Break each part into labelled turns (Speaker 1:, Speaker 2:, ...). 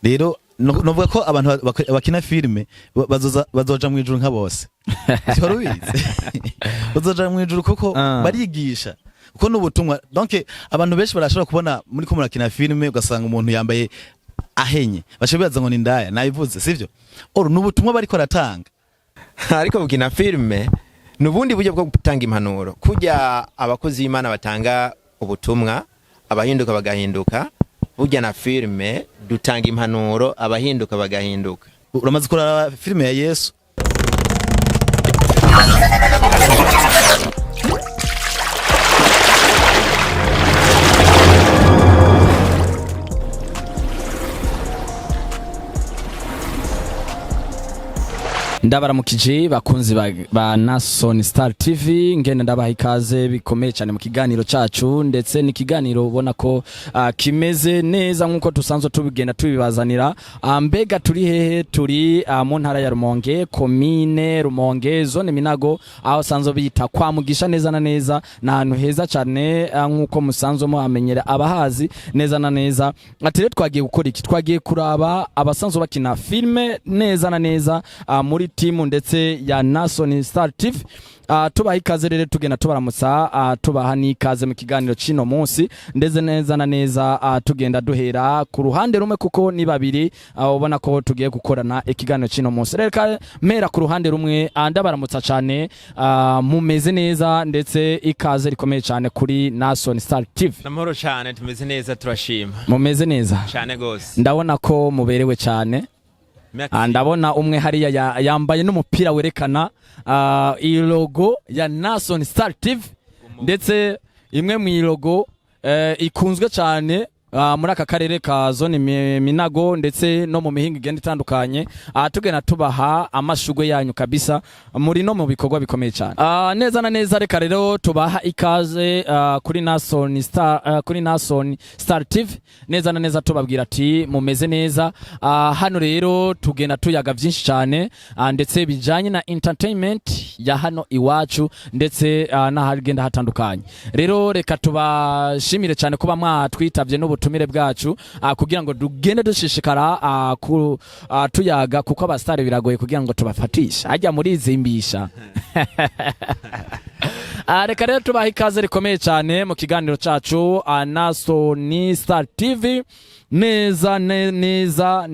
Speaker 1: rero novuga ko abantu bakina filme bazoja Mw'Ijuru nka Bose cyoro bize bazoja Mw'Ijuru kuko barigisha kuko n'ubutumwa donc abantu benshi barashobora kubona muri ko murakina filme ugasanga umuntu yambaye ahenye bashobibaza ngo ni ndaya nabivuze sivyo n'ubutumwa bariko ratanga
Speaker 2: ariko bukina filme nubundi buryo bwo gutanga impanuro kujya abakozi b'Imana batanga ubutumwa abahinduka bagahinduka burya na filme dutanga impanuro abahinduka bagahinduka.
Speaker 1: Uramaze kurara filme ya Yesu?
Speaker 3: Ndabaramukije bakunzi ba Naason Star TV ngene ndabaha ikaze bikomeye cyane mu kiganiro cacu ndetse ni kiganiro ubona ko kimeze neza nkuko tusanzwe tubigenda tubibazanira mbega turi hehe turi mu ntara ya Rumonge komine Rumonge zone Minago aho sanzo bita kwa Mugisha neza na neza na hantu heza cyane nkuko musanzwe mu amenyera abahazi neza na neza ati rero twagiye gukora iki twagiye kuraba abasanzwe bakina filme neza na neza muri timu ndetse ya Naason Star TV tubaha ikaze rero tugenda tubaramutsa tubaha n'ikaze mu kiganiro cino munsi ndeze neza na neza tugenda duhera ku ruhande rumwe kuko ni babiri ubona ko tugiye gukorana ikiganiro cino munsi rero mera ku ruhande rumwe ndabaramutsa cyane mumeze neza ndetse ikaze rikomeye cyane kuri Naason Star TV.
Speaker 2: Namahoro cyane tumeze neza turashima.
Speaker 3: Mumeze neza
Speaker 2: cyane gose.
Speaker 3: Ndabona ko muberewe cyane. Ndabona umwe hariya yambaye n'umupira werekana iyi logo ya Naason Star TV ndetse imwe mu logo ikunzwe cyane muri aka karere ka zone Minago ndetse no mu mihingo igenda itandukanye tugena tubaha amashugwe yanyu kabisa muri no mu bikorwa bikomeye cyane neza na neza reka rero tubaha ikaze kuri Naason Star TV neza na neza tubabwira ati mumeze neza hano rero tugena tuyaga byinshi cyane ndetse bijanye na entertainment ya hano iwacu ndetse n'ahagenda hatandukanye rero reka tubashimire cyane kuba mwatwitavye n'ubutumire bwacu kugira ngo dugende dushishikara tuyaga kuko abastare biragoye kugira ngo tubafatisha ajya muri izimbisha reka rero tubaha ikaze rikomeye cyane mu kiganiro cacu Naason Star TV neza neza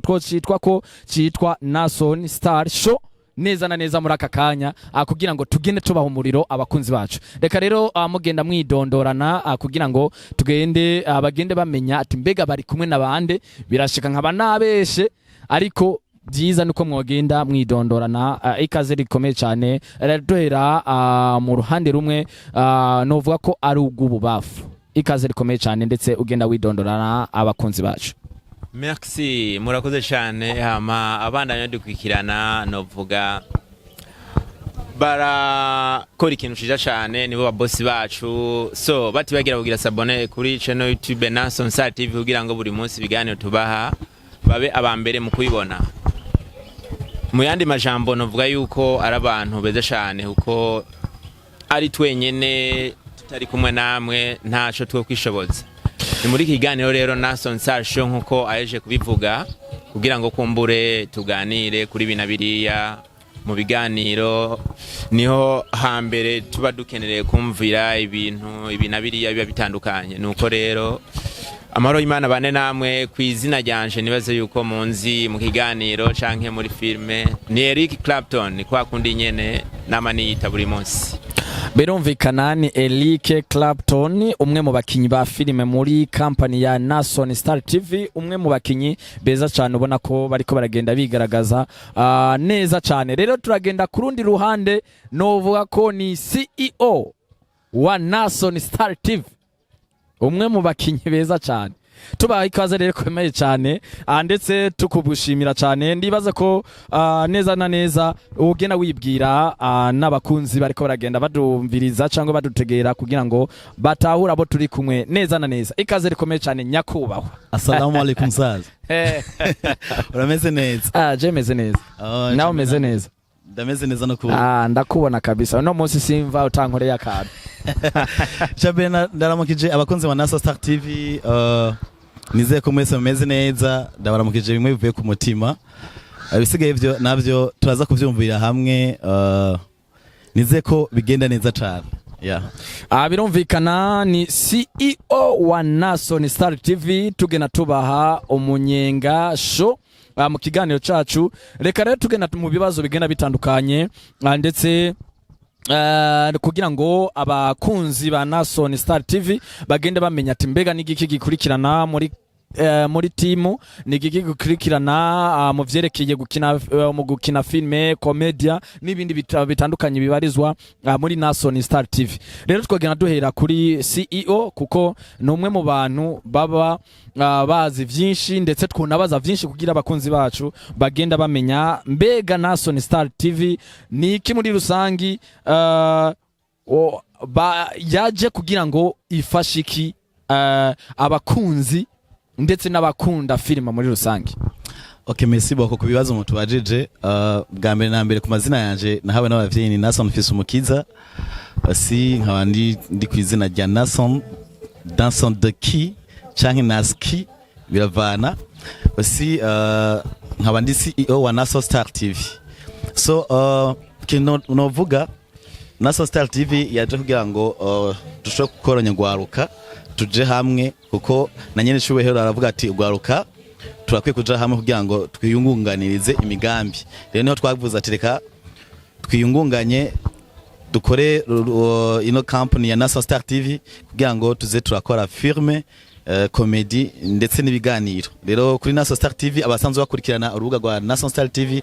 Speaker 3: twocitwa ko citwa Naason Star Show neza na neza muri aka kanya kugira ngo tugende tubaha umuriro abakunzi bacu reka rero mugenda mwidondorana kugira ngo tugende bagende bamenya ati mbega bari kumwe nabande birashika nkaba nabeshe ariko byiza nuko mwogenda mwidondorana ikaze rikomeye cyane duhera mu ruhande rumwe novuga ko ari ubw'ububafu ikaze rikomeye cyane ndetse ugenda widondorana abakunzi bacu.
Speaker 2: Merci murakoze cyane hama abana nyadukwikirana novuga barakora ikintu ciza cyane nibo ba Bose bacu so bati bagira kugira sabone kuri channel YouTube Naason Star TV kugira ngo buri munsi biganiro tubaha babe abambere mu kubibona mu yandi majambo novuga yuko ari abantu beza cyane kuko ari twenyene tutari kumwe namwe ntaco two kwishoboza ni muri kiganiro rero Naason Star Show nkuko aje kubivuga kugira ngo kumbure tuganire kuri binabiriya mu biganiro niho hambere tuba dukenereye kumvira ibintu ibinabiriya biba bitandukanye nuko rero amahoro y'Imana bane namwe kwizina ryanje nibaze yuko munzi mu kiganiro canke muri filme ni Eric Clapton ni kwa kundi nyene nama niyita buri munsi
Speaker 3: Berumvikana ni Eric Clapton umwe mu bakinyi ba filime muri company ya Naason Star TV umwe mu bakinyi beza cyane ubona ko bariko baragenda bigaragaza neza cyane rero turagenda kurundi ruhande novuga ko ni CEO wa Naason Star TV umwe mu bakinyi beza cyane tubaha ikaze rero komeye cyane ndetse tukubushimira cyane ndibaza ko neza na neza ugena wibwira n'abakunzi bariko baragenda badumviriza cyangwa badutegera kugira ngo batahura abo turi kumwe neza na neza ikaze rikomeye cyane nyakubahwa.
Speaker 1: Assalamu alaikum saza. Urameze neza?
Speaker 3: Je meze neza. Nawe meze neza?
Speaker 1: Ndameze neza no kuba.
Speaker 3: Ndakubona kabisa no munsi simva utankoreye akana.
Speaker 1: Chabena ndaramukije abakunzi wa Naason Star TV nizeye ko mwese mumeze neza ndabaramukije bimwe bivuye ku mutima ibisigaye byo navyo turaza kuvyumvira hamwe nizeye ko bigenda neza cyane
Speaker 3: birumvikana ni CEO wa Naason Star TV tugena tubaha umunyenga show mu kiganiro cacu reka rero tugena mu bibazo bigenda bitandukanye ndetse kugira ngo abakunzi ba Naason Star TV bagende bamenya ati mbega n'igiki gikurikirana muri timu n'igiki gikurikirana mu vyerekeye gukina filme komedia n'ibindi bitandukanye bibarizwa muri Naason Star TV. Rero twagenda duhera kuri CEO kuko numwe mu bantu baba bazi vyinshi ndetse twunabaza vyinshi kugira abakunzi bacu bagenda bamenya mbega Naason Star TV ni iki muri rusangi yaje kugira ngo ifashiki abakunzi ndetse n'abakunda filime muri rusangi.
Speaker 1: Okay, merci beaucoup kubibazo mutubajije. Bwa mbere na mbere ku mazina yanje nahawe n'abavyeyi ni Naason Fils Umukiza. Si nkaba ndi kwizina rya Naason Danson de qui canke Naski biravana. Si nkaba ndi CEO wa Naason Star TV. So kino novuga Naason Star TV yaje kugira ngo dushobore gukoranya gwaruka tuje hamwe kuko na nyene cyubahero aravuga ati ugwaruka turakwiye kuja hamwe kugira ngo twiyungunganirize imigambi. Rero niho twavuze ati reka twiyungunganye dukore ino company ya Naason Star TV kugira ngo tuze turakora filme comedy ndetse n'ibiganiro. Rero kuri Naason Star TV abasanzwe bakurikirana urubuga rwa Naason Star TV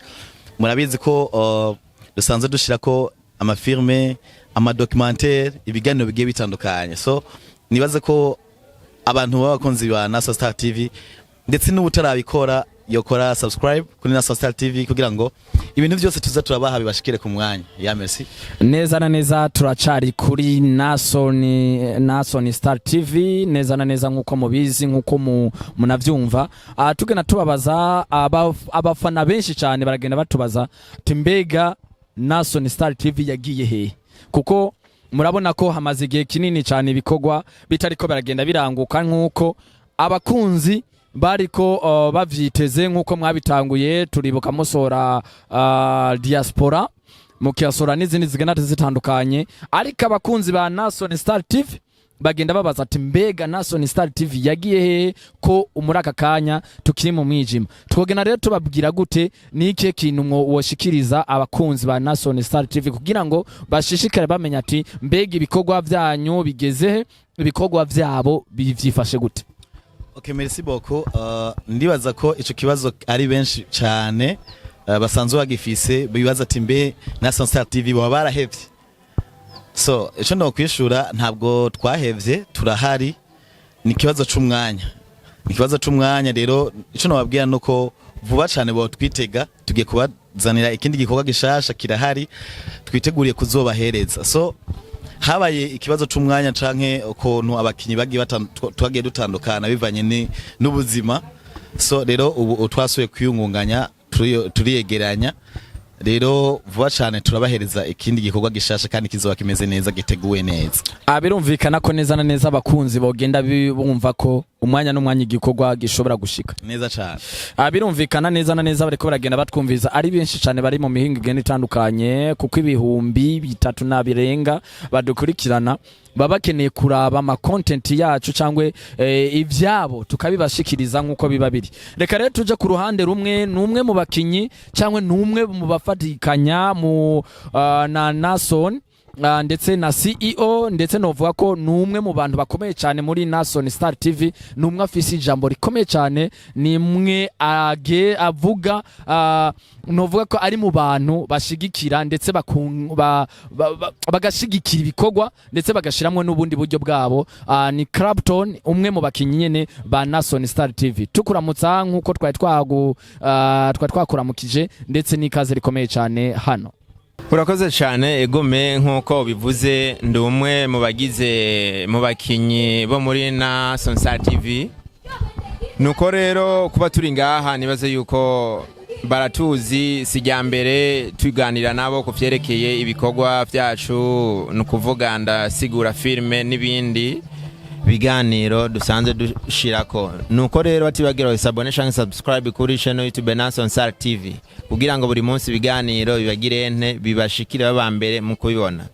Speaker 1: murabizi ko dusanzwe dushirako amafilme documentaire ibiganiro bigiye bitandukanye. So nibaze ko abantu b'abakunzi ba Naason Star TV ndetse n'ubutarabikora yokora subscribe kuri Naason Star TV kugira ngo ibintu byose tuza turabaha bibashikire ku mwanya. Merci.
Speaker 3: Neza na neza turacari kuri Naason Star TV neza na neza nkuko mubizi nkuko munavyumva. Tugena tubabaza abafana benshi cyane baragenda batubaza timbega Naason Star TV yagiye he kuko murabona ko hamaze igihe kinini cyane ibikogwa bitariko baragenda biranguka nkuko abakunzi bariko bavyiteze nkuko mwabitanguye turibuka musora diaspora mukiyasora n'izindi zigenda zitandukanye ariko abakunzi ba Naason Star TV bagenda babaza ati mbega Naason Star TV yagiye he ko muri aka kanya tukiri mu mwijima. Twogena rero tubabwira gute niki kintu mwo woshikiriza abakunzi ba Naason Star TV kugira ngo bashishikare bamenya ati mbega ibikogwa vyanyu bigeze he ibikogwa vyabo bivyifashe gute.
Speaker 1: Okay, merci beaucoup. Ndibaza ko ico kibazo ari benshi cyane basanzwe bagifise bibaza ati mbe Naason Star TV baba barahevye. So ico no kwishura ntabwo twahevye turahari ni kibazo c'umwanya rero ico nababwira nuko vuba cyane bo twitega tugiye kubazanira ikindi gikogwa gishasha kirahari twiteguriye kuzobahereza. So habaye ikibazo c'umwanya canke ukuntu abakinyi bagiye twagiye dutandukana bivanye n'ubuzima. So rero ubu twasuye kwiyungunganya turiyegeranya rero vuba cyane turabahereza ikindi gikogwa gishasha kandi kizoba kimeze neza giteguwe neza.
Speaker 3: Birumvikana ko neza na neza abakunzi bogenda bumva ko umwanya n'umwanya igikogwa gishobora gushika
Speaker 1: neza cyane.
Speaker 3: Birumvikana neza na neza bariko baragenda batwumviza ari benshi cyane bari mu mihingo igenda itandukanye kuko ibihumbi 3 nabirenga badukurikirana babakeneye kuraba ama content yacu cyangwe ivyabo tukabibashikiriza nkuko biba biri. Reka rero tuje ku ruhande rumwe numwe mu bakinyi cyangwe numwe mu bafatikanya mu na Naason ndetse na CEO ndetse novuga ko numwe mu bantu bakomeye cyane muri Naason Star TV numwe afise ijambo rikomeye cyane nimwe avuga novuga ko ari mu bantu bashigikira ndetse bagashigikira ibikogwa ndetse bagashiramwe n'ubundi buryo bwabo. Ni Clapton umwe mu bakinyi nyene ba Naason Star TV tukuramutsa nkuko twakuramukije ndetse n'ikaze rikomeye cyane hano.
Speaker 2: Urakoze cyane egome nkuko bivuze ndi umwe mu bakinyi bo muri Naason Star TV. Nuko rero kuba turi ngaha nibaze yuko baratuzi sijyambere tuganira nabo kuvyerekeye ibikogwa vyacu nukuvuga ndasigura filme n'ibindi biganiro dusanzwe dushirako. Nuko rero batibagira sabone canke subscribe kuri channel YouTube Naason TV kugira ngo buri munsi biganiro bibagire ente bibashikire babambere mu kubibona.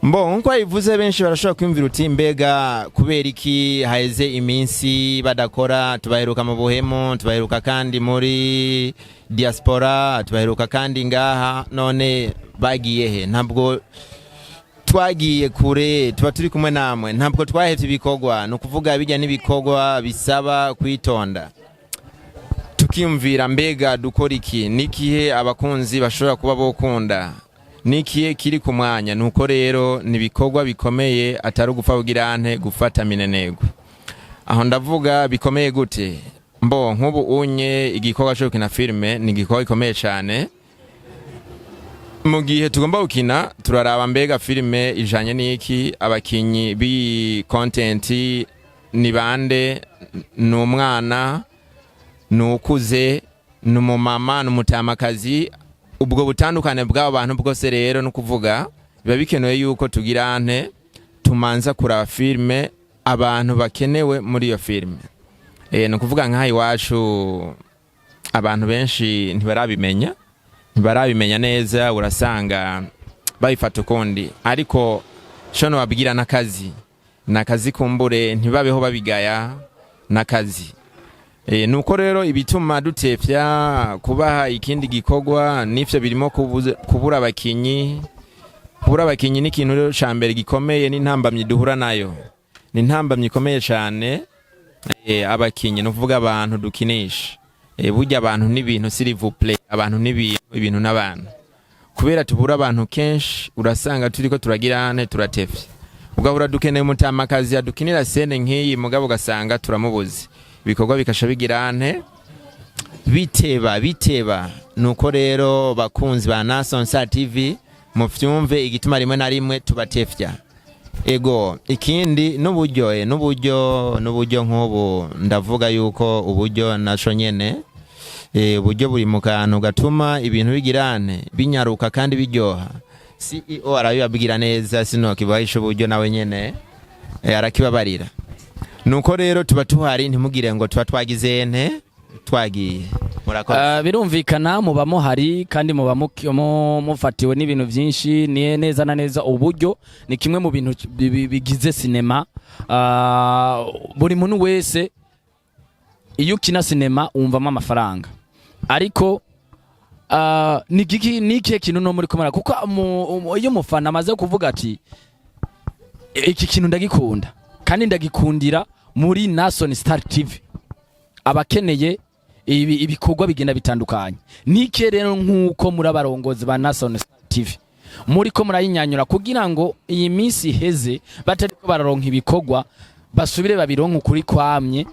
Speaker 2: Nkuko ivuze benshi barashobora kwimvira uti mbega kubera iki haize iminsi badakora, tubaheruka mu buhemu, tubaheruka kandi muri diaspora, tubaheruka kandi ngaha, none bagiye he? Ntabwo twagiye kure, tuba turi kumwe namwe, ntabwo twahevye ibikogwa, no kuvuga bijya n'ibikogwa bisaba kwitonda. Tukimvira mbega dukora iki, nikihe abakunzi bashobora kuba bokunda, nikihe kiri ku mwanya. Nuko rero nibikogwa bikomeye atari gupfa kugira ante gufata minenego. Aho ndavuga bikomeye gute? Nk'ubu unye igikogwa cyo kina filme ni igikogwa gikomeye cyane. Mu gihe tugomba gukina turaraba mbega filme ijanye n'iki, abakinyi bi content ni bande, n'umwana, n'ukuze, n'umumama, n'umutamakazi. Ubwo butandukane bw'abo bantu bwose rero no kuvuga biba bikenewe yuko tugira ante tumanza kuraba filme abantu bakenewe muri iyo filme. No kuvuga nka iwacu abantu benshi ntibarabimenya neza, urasanga babifata ukundi, ariko shono babigira nakazi kumbure ntibabeho babigaya nakazi. Nuko rero ibituma dutefya kubaha ikindi gikogwa nifyo birimo kubura abakinyi. Kubura abakinyi ni kintu rero cambere gikomeye, n'intambamye duhura nayo, n'intambamye ikomeye cyane. Abakinyi no kuvuga abantu dukinisha, burya abantu n'ibintu s'il vous plaît, abantu n'ibintu n'abantu. Kubera tubura abantu kenshi urasanga turiko turagirane turatefye, ugahura dukeneye umutamakazi adukinira sene nk'iyi, mugabo gasanga turamubuze, bikogwa bikasha bigirane biteba. Nuko rero bakunzi ba Naason TV mufyumve igituma rimwe na rimwe tubatefya. Ego ikindi n'uburyo nk'ubu ndavuga yuko uburyo naco nyene uburyo buri mu kantu gatuma ibintu bigirane binyaruka kandi biryoha. CEO arabibabwira neza, sino kibahisha uburyo nawe nyene arakibabarira. Nuko rero tuba tuhari, ntimugire ngo tuba twagize ente twagiye.
Speaker 3: Birumvikana muba muhari kandi muba mufatiwe n'ibintu byinshi. Ni neza na neza uburyo ni kimwe mu bintu bigize sinema. Buri muntu wese iyo ukina sinema umvamo amafaranga, ariko niki kintu no muri komara, kuko iyo mufana amaze kuvuga ati iki kintu ndagikunda kandi ndagikundira muri Naason TV, abakeneye ibikogwa bigenda bitandukanye. Nike rero nkuko muri abarongozi ba Naason TV muri ko murayinyanyura kugira ngo iyi minsi heze batariko bararonka ibikogwa basubire babironka kuri kwamye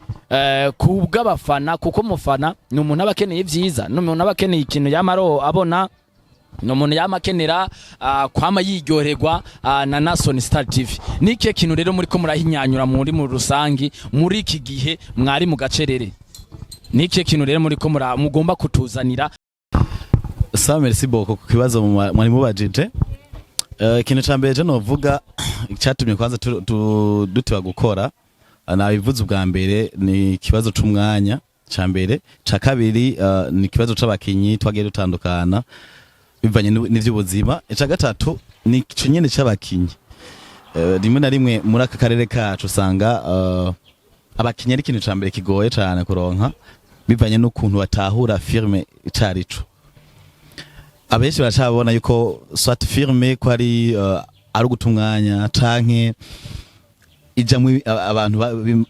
Speaker 3: kubw'abafana, kuko mufana ni umuntu abakeneye vyiza, no umuntu abakeneye ikintu yamaro abona, no umuntu yamakenera kwama yiryoherwa na Naason TV. Nike kintu rero muri ko murahinyanyura muri mu rusangi muri iki gihe mwari mu gacerere, nike kintu rero muri ko mugomba kutuzanira.
Speaker 1: Merci beaucoup ku kibazo mwari mubajije. Ikintu cambere je novuga cyatumye kwanza dutiba gukora, nabivuze ubwa mbere ni ikibazo c'umwanya cambere, ca kabiri ni ikibazo c'abakinyi twagiye dutandukana bivanye n'ivy'ubuzima, ica gatatu ni ico nyene c'abakinyi. Rimwe na rimwe muri aka karere kacu usanga abakinyi ari ikintu cambere kigoye cane kuronka bivanye n'ukuntu batahura firme icarico. Abenshi baracabona yuko swat firme ko ari ugutumwanya canke ijamwe abantu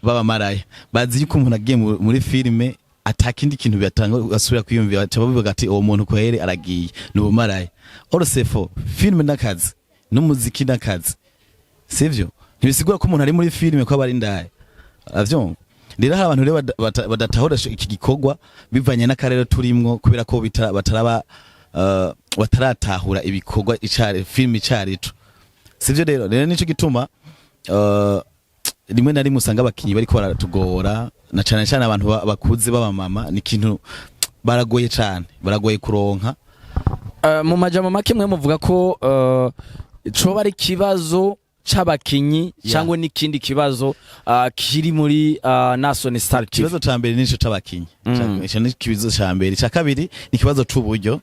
Speaker 1: babamaraya, bazi yuko umuntu agiye muri filme atakindi kintu byatanga asubira kwiyumvira, bavuga ati uwo muntu kwere aragiye n'ubumaraya. Orosefo filme nakazi n'umuziki nakazi, sivyo ntibisigura ko umuntu ari muri filme ko abari ndaye avyo. Rero hari abantu rero badatahura iki gikogwa bivanye n'akarere turimwo, kubera ko bataratahura ibikogwa icari filme icarico, sivyo. Rero nico gituma rimwe na rimwe usanga abakinyi bariko baratugora, na cyane cyane abantu bakuze b'abamama, ni kintu baragoye cyane, baragoye kuronka.
Speaker 3: Mu majambo make mwe muvuga ko coba ari kibazo c'abakinyi cyangwa n'ikindi kibazo kiri muri Naason Star TV?
Speaker 1: Ikibazo ca mbere nico c'abakinyi, ico ni kibazo ca mbere. Ca kabiri ni ikibazo c'uburyo,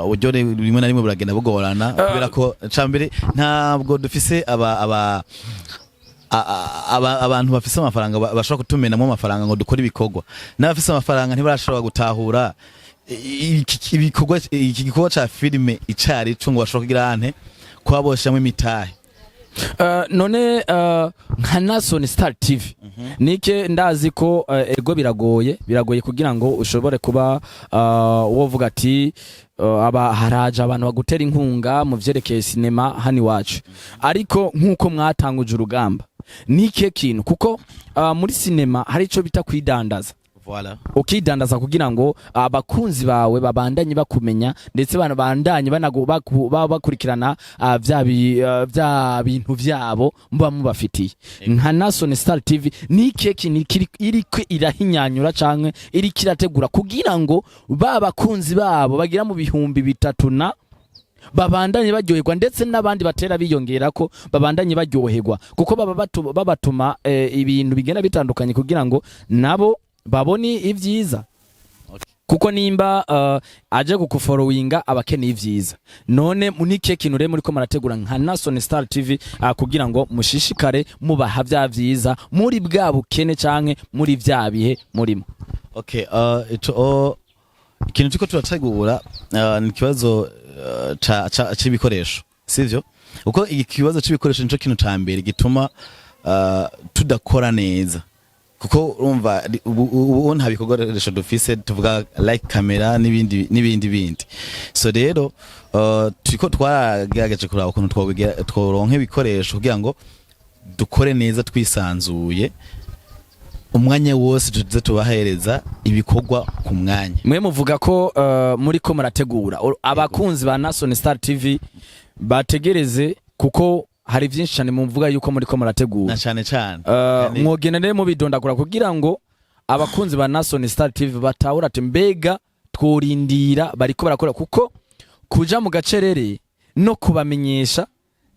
Speaker 1: uburyo rimwe na rimwe buragenda bugorana kubera ko ca mbere ntabwo dufise abantu bafise amafaranga bashobora kutumenamo amafaranga ngo dukore ibikogwa, n'abafise amafaranga ntibarashobora gutahura iki gikorwa ca filime icari cyo ngo bashobora kugira ante kwaboshamwe imitahe.
Speaker 3: None nka Naason Star TV nike ndazi ko ego biragoye kugira ngo ushobore kuba wovuga ati haraje abantu bagutera inkunga mu vyerekeye sinema hani wacu, ariko nkuko mwatanguje urugamba nike kintu, kuko muri sinema hari ico bita kwidandaza.
Speaker 1: Voilà.
Speaker 3: Ukidandaza kugira ngo abakunzi bawe babandanye bakumenya ndetse bandanye bakurikirana vya bintu vyabo mba mubafitiye. Nka Naason Star TV ni keki iriko irahinyanyura canke iriko irategura kugira ngo babakunzi babo bagira mu bihumbi 3 babandanye baryoherwa, ndetse n'abandi batera biyongera ko babandanye baryoherwa, kuko babatuma ibintu bigenda bitandukanye kugira ngo nabo baboni ivyiza. Kuko nimba aje kukufollowinga abakene ivyiza, none munike kintu re muri ko marategura nka Naason Star TV kugira ngo mushishikare mubaha vya vyiza muri bwa bukene canke muri vya bihe murimo.
Speaker 1: Okay, ikintu cyo turategura ni kibazo c'ibikoresho, sivyo? Uko ikibazo c'ibikoresho nico kintu tambere gituma tudakora neza, kuko urumva ubu nta bikoresho dufise, tuvuga like camera n'ibindi. So rero turiko twaragerageje kuraba ukuntu tworonka ibikoresho kugira ngo dukore neza twisanzuye, umwanya wose tuze tubahereza ibikogwa ku mwanya.
Speaker 3: Mwe muvuga ko muri ko murategura abakunzi ba Naason Star TV bategereze, kuko hari byinshi cyane mumvuga yuko muri ko murategura
Speaker 1: na cyane
Speaker 3: mwogena rero mu bidondagura kugira ngo abakunzi ba Naason Star TV batahura ati mbega tworindira bariko barakora, kuko kuja mu gacerere no kubamenyesha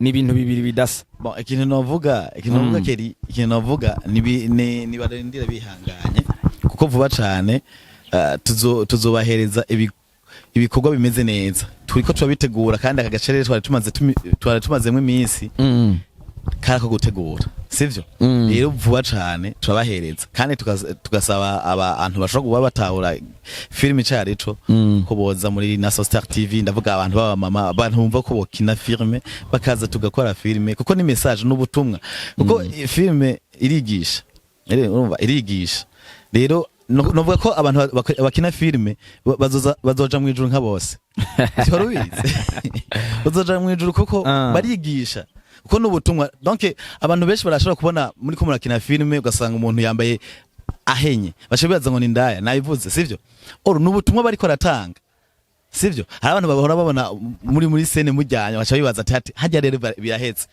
Speaker 3: ni ibintu bibiri bidasa.
Speaker 1: Bon, ikintu novuga ni barindira bihanganye, kuko vuba cyane tuzobahereza ibikorwa bimeze neza. Turiko turabitegura kandi akagacerere twari tumazemo iminsi karako gutegura, sivyo? Rero vuba cyane turabahereza kandi tugasaba abantu bashobora kuba batahura filime cyarico ko boza muri Naason Star TV. Ndavuga abantu baba mama, abantu bumva ko bokina filime bakaza tugakora filime, kuko ni message n'ubutumwa, kuko filime irigisha, urumva irigisha. Rero novuga ko abantu bakina filime bazoja Mw'Ijuru nka Bose. Siko bize bazoja Mw'Ijuru kuko barigisha, kuko n'ubutumwa. Donc abantu benshi barashobora kubona muri ko murakina filime ugasanga umuntu yambaye ahenye, bashobibaza ngo ni ndaya, nabivuze, sivyo? N'ubutumwa bariko ratanga, sivyo? Hari abantu bahora babona muri scene mujyanya, bashobibaza ati hajya rero birahetse,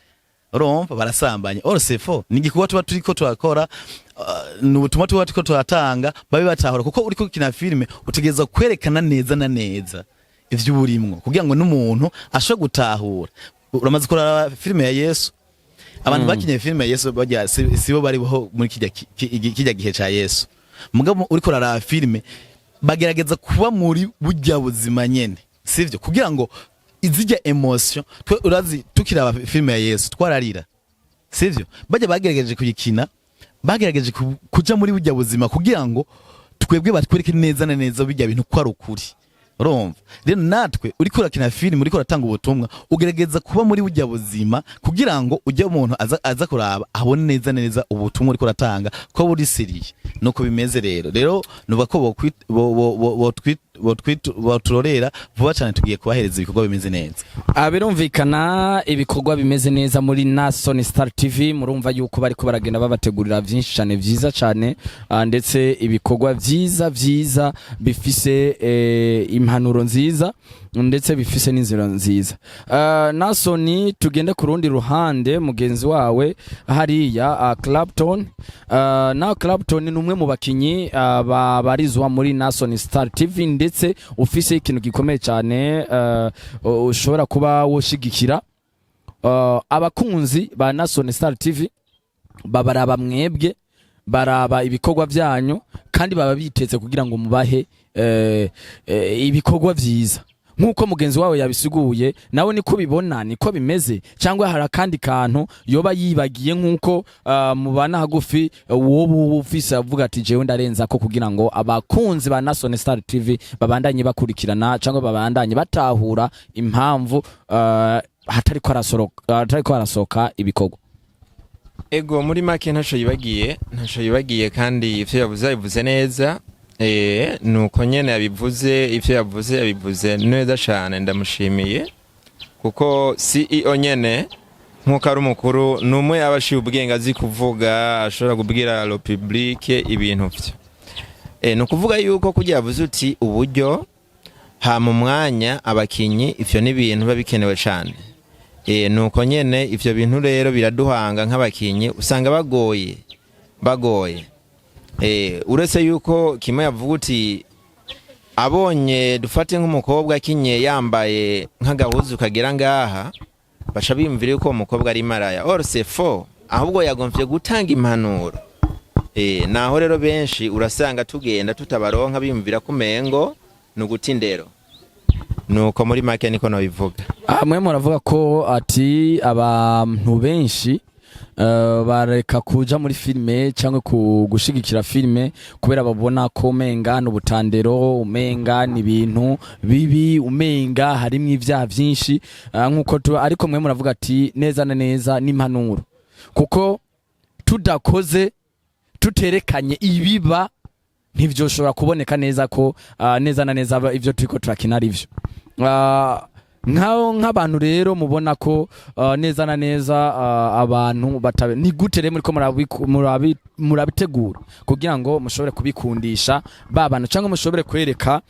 Speaker 1: urumva barasambanye. C'est faux. Ni igikuba tuba turiko turakora, n'ubutumwa tuba turiko turatanga, babe batahura, kuko uriko kina filime utegeza kwerekana neza na neza ivyo uburimwo kugira ngo n'umuntu ashobora gutahura. Uramaze kurara filime ya Yesu, abantu bakinye filime ya Yesu bajya sibo bari ho muri kijya gihe ca Yesu. Mugabo uriko kurara filime bagerageza kuba muri bujya buzima nyene, sivyo? Kugira ngo izijya emotion, twe urazi tukiraba filime ya Yesu twararira, sivyo? Bajya bagerageje kuyikina, bagerageje kuja muri bujya buzima kugira ngo twebwe batwereke neza na neza bijya bintu kwa rukuri. Urumva? Rero natwe uriko urakina filime, uriko uratanga ubutumwa, ugerageza kuba muri bujya buzima kugira ngo ujye umuntu aza kuraba abone neza neza ubutumwa uriko uratanga ko buri seriye nuko bimeze. Rero nuva ko boturorera vuba cyane, tugiye kubahereza ibikorwa bimeze neza.
Speaker 3: Birumvikana ibikorwa bimeze neza muri Naason Star TV. Murumva yuko bariko baragenda babategurira byinshi cyane vyiza cyane, ndetse ibikorwa vyiza bifise impanuro nziza ndetse bifise n'inzira nziza. Naason, tugende ku rundi ruhande, mugenzi wawe hariya Clapton. Na Clapton ni umwe mu bakinyi barizwa muri Naason Star TV, ndetse ufise ikintu gikomeye cyane ushobora kuba woshigikira abakunzi ba Naason Star TV babaraba mwebwe baraba ibikorwa byanyu kandi baba biteze kugira ngo mubahe ibikorwa vyiza nkuko mugenzi wawe yabisiguye nawe niko bibona niko bimeze cyangwa hari akandi kantu yoba yibagiye nkuko mubana hagufi wowe ufise avuga ati jewe ndarenza ko kugira ngo abakunzi ba Naason Star TV babandanye bakurikirana cyangwa babandanye batahura impamvu hatari ko arasoka ibikorwa.
Speaker 2: Ego muri make ntaco yibagiye kandi ivyo yavuze neza. Nuko nyene yabivuze ivyo yabivuze neza cyane ndamushimiye kuko CEO nyene nkuko ari umukuru numwe yabashiye ubwenge azi kuvuga ashobora kubwira lo public ibintu vyo no kuvuga yuko kugira yavuze uti uburyo ha mu mwanya abakinyi ivyo ni bintu babikenewe cyane nuko nyene ivyo bintu rero biraduhanga nk'abakinyi usanga bagoye uretse yuko kimwe yavuga uti abonye dufate nk'umukobwa akinye yambaye nk'agahuzu kagira ngaha basha bimvira yuko umukobwa ari maraya or c'est faux ahubwo yagomvye gutanga impanuro naho rero benshi urasanga tugenda tutabaronka bimvira kumengo nugutindero nuko muri make niko no bivuga
Speaker 3: mwe muravuga ko ati abantu benshi bareka kuja muri filme cyangwa gushigikira filme kubera babona ko umenga n'ubutandero umenga n'ibintu bibi umenga harimo ivyaha vyinshi nkuko ariko mwe muravuga ati neza na neza n'impanuro kuko tudakoze tuterekanye ibiba ntivyoshobora kuboneka neza ko neza na neza ivyo turiko turakina arivyo nk'abantu rero mubona ko neza na neza abantu batabe ni gute rero muriko murabitegura kugira ngo mushobore kubikundisha babana cyangwa mushobore kwereka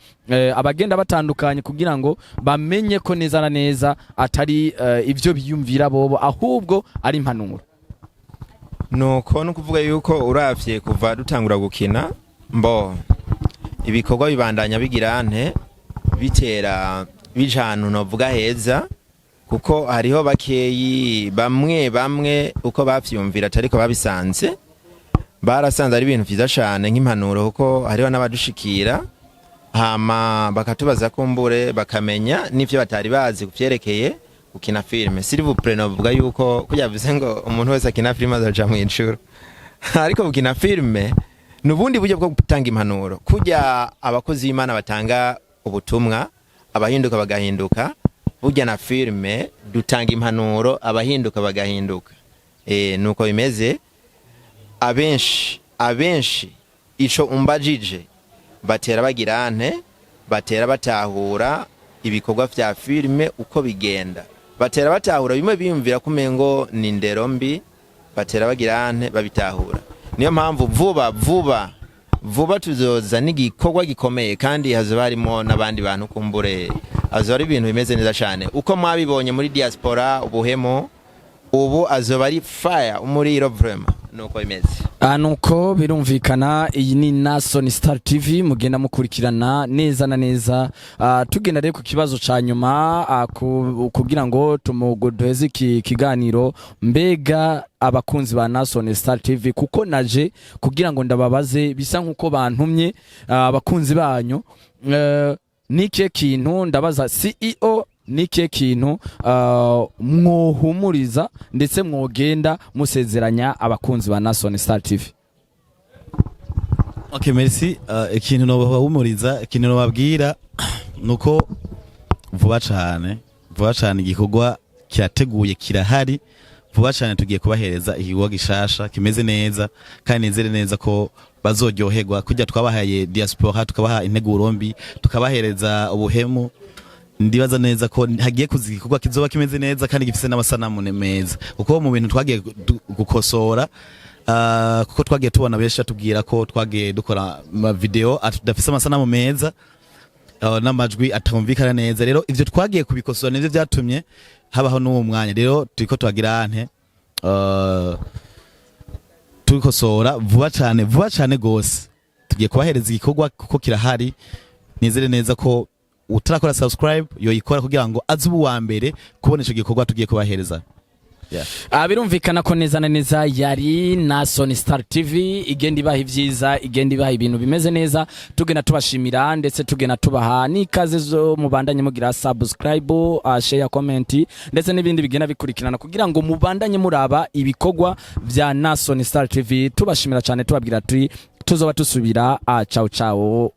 Speaker 3: abagenda batandukanye kugira ngo bamenye ko neza na neza atari ivyo biyumvira bobo ahubwo ari impanuro.
Speaker 2: Nuko no kuvuga yuko uravye kuva dutangura gukina ibikorwa bibandanya bigirante bitera bijanu novuga heza kuko hariho bakeyi bamwe uko bavyumvira atariko babisanze barasanze ari ibintu vyiza cyane nk'impanuro kuko hariho n'abadushikira hama bakatubaza kumbure bakamenya n'ivyo batari bazi kuvyerekeye gukina filme s'il vous plaît novuga yuko kuyavuze ngo umuntu wese akina filme azoja Mw'Ijuru ariko gukina filme nubundi buryo bwo gutanga impanuro kujya abakozi b'Imana batanga ubutumwa abahinduka bagahinduka burya na filme dutanga impanuro abahinduka bagahinduka nuko bimeze abenshi ico umbajije batera bagirante batera batahura ibikorwa vya filme uko bigenda batera batahura bimwe biyumvira kumengo ni ndero mbi batera bagirante babitahura niyo mpamvu vuba tuzoza n'igikogwa gikomeye kandi hazoba harimo n'abandi bantu kumbure azoba ari ibintu bimeze neza cyane uko mwabibonye muri diaspora ubuhemo ubu azoba ari fire umuriro vraiment nuko bimeze
Speaker 3: nuko birumvikana iyi ni Naason Star TV mugenda mukurikirana neza na neza tugenda rero ku kibazo ca nyuma kugira ngo tumugodoze kiganiro mbega abakunzi ba Naason Star TV kuko naje kugira ngo ndababaze bisa nkuko bantumye abakunzi banyu nike kintu ndabaza CEO nike kintu mwohumuriza ndetse mwogenda musezeranya abakunzi ba Naason Star TV.
Speaker 1: Okay, merci. Ikintu no bahumuriza ikintu no babwira nuko vuba cyane igikogwa kirateguye kirahari vuba cyane tugiye kubahereza igikogwa gishasha kimeze neza kandi nizere neza ko bazoryoherwa kujya twabahaye diaspora tukabaha integuro mbi tukabahereza ubuhemu ndibaza neza ko hagiye kuzigikogwa kizoba kimeze neza kandi gifise n'amasanamu meza uko mu bintu twagiye gukosora kuko twagiye tubona besha tubwira ko twagiye dukora ama video atudafise amasanamu meza n'amajwi atumvikana neza rero ivyo twagiye kubikosora nivyo byatumye habaho n'uwo mwanya rero turiko twagirante tukosora vuba cyane gose tugiye kubahereza igikogwa kuko kirahari nizere neza ko utarakora subscribe yoyikora kugira ngo azubu wa mbere kubona ico gikogwa tugiye kubahereza.
Speaker 3: birumvikana ko neza na neza yari Naason Star TV igenda ibaha ivyiza igenda ibaha ibintu bimeze neza tugena tubashimira ndetse tugena tubaha nikaze zo mubandanye mugira subscribe share comment ndetse n'ibindi bigena bikurikirana kugira ngo mubandanye muraba ibikogwa vya Naason Star TV tubashimira cyane tubabwira ati tuzoba tusubira ciao ciao